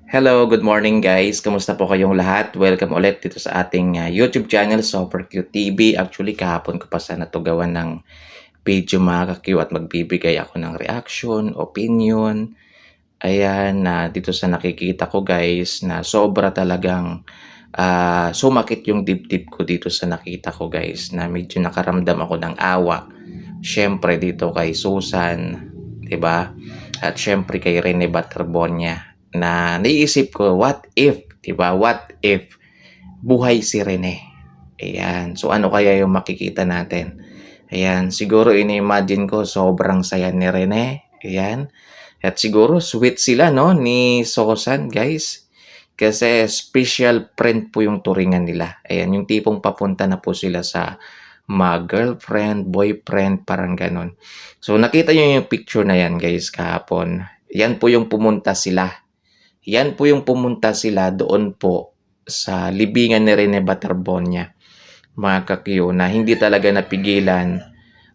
Hello, good morning guys. Kamusta po kayong lahat? Welcome ulit dito sa ating YouTube channel, Super Cute TV. Actually, kahapon ko pa sana to gawan ng video mga ka-Q at magbibigay ako ng reaction, opinion. Ayan, dito sa nakikita ko guys na sobra talagang sumakit yung dibdib ko dito sa nakita ko guys na medyo nakaramdam ako ng awa. Syempre dito kay Susan, 'di ba? At syempre kay Rene Baterbonia na naiisip ko, what if, 'di ba? What if buhay si Rene? Ayan. So ano kaya yung makikita natin? Ayan, siguro ini-imagine ko sobrang saya ni Rene. Ayan. At siguro sweet sila no ni Susan, guys. Kasi special friend po yung turingan nila. Ayan, yung tipong papunta na po sila sa girlfriend, boyfriend, parang ganon. So nakita nyo yung picture na yan guys kahapon. Yan po yung pumunta sila. Yan po yung pumunta sila doon po sa libingan ni Rene Baterbonia. Mga kakyo na hindi talaga napigilan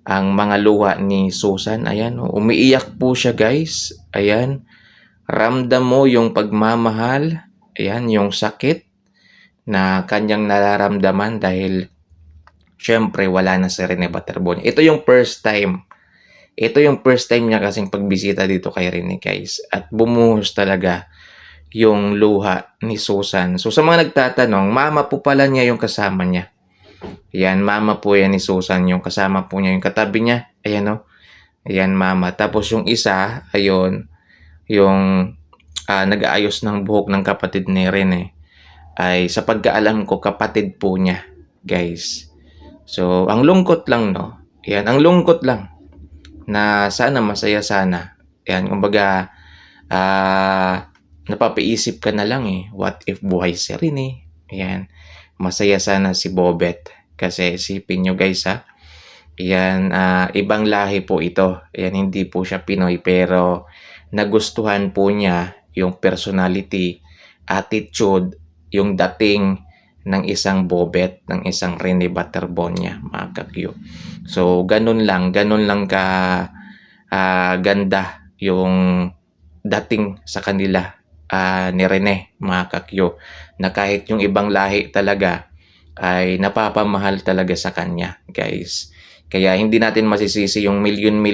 ang mga luha ni Susan. Ayan, umiiyak po siya guys. Ayan, ramdam mo yung pagmamahal. Ayan, yung sakit na kanyang nararamdaman dahil syempre wala na si Rene Baterbonia. Ito yung first time. Ito yung first time niya kasing pagbisita dito kay Rene guys. At bumuhos talaga yung luha ni Susan. So sa mga nagtatanong, mama po pala niya yung kasama niya. Ayan, mama po yan ni Susan, yung kasama po niya, yung katabi niya. Ayan o. Ayan, mama. Tapos yung isa, ayun, yung nag-aayos ng buhok ng kapatid ni Rene ay sa pagkaalam ko kapatid po niya, guys. So, ang lungkot lang, no? Ayan, ang lungkot lang na sana masaya sana. Ayan, kumbaga, napapaisip ka na lang eh, what if buhay si Rene? Ayan, masaya sana si Bobet. Kasi isipin nyo guys ha, ayan, ibang lahi po ito. Ayan, hindi po siya Pinoy pero nagustuhan po niya yung personality, attitude, yung dating ng isang Bobet, ng isang Rene Baterbonia, mga ka-Q. So, ganun lang ka ganda yung dating sa kanila ni Rene, mga ka-Q, na kahit yung ibang lahi talaga ay napapamahal talaga sa kanya, guys. Kaya hindi natin masisisi yung milyon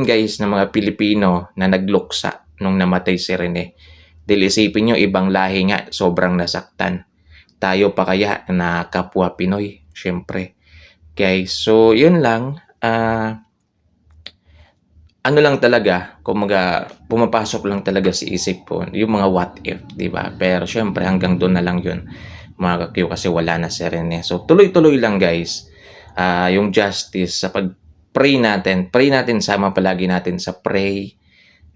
guys na mga Pilipino na nagluksa nung namatay si Rene. Dahil isipin nyo, ibang lahi nga, sobrang nasaktan. Tayo pa kaya na kapwa Pinoy, syempre. Guys, so yun lang. Ano lang talaga, kumaga pumapasok lang talaga si isip ko, yung mga what if, di ba? Pero syempre hanggang doon na lang yun, mga kakyo, kasi wala na si Rene. So tuloy-tuloy lang guys, yung justice sa pray natin, sama palagi natin sa pray,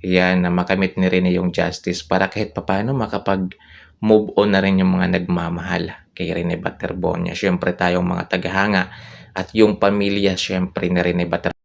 yan, na makamit ni Rene yung justice para kahit papano makapag-move on na rin yung mga nagmamahal kay Rene Baterbonia. Syempre tayong mga tagahanga at yung pamilya syempre ni Rene Baterbonia.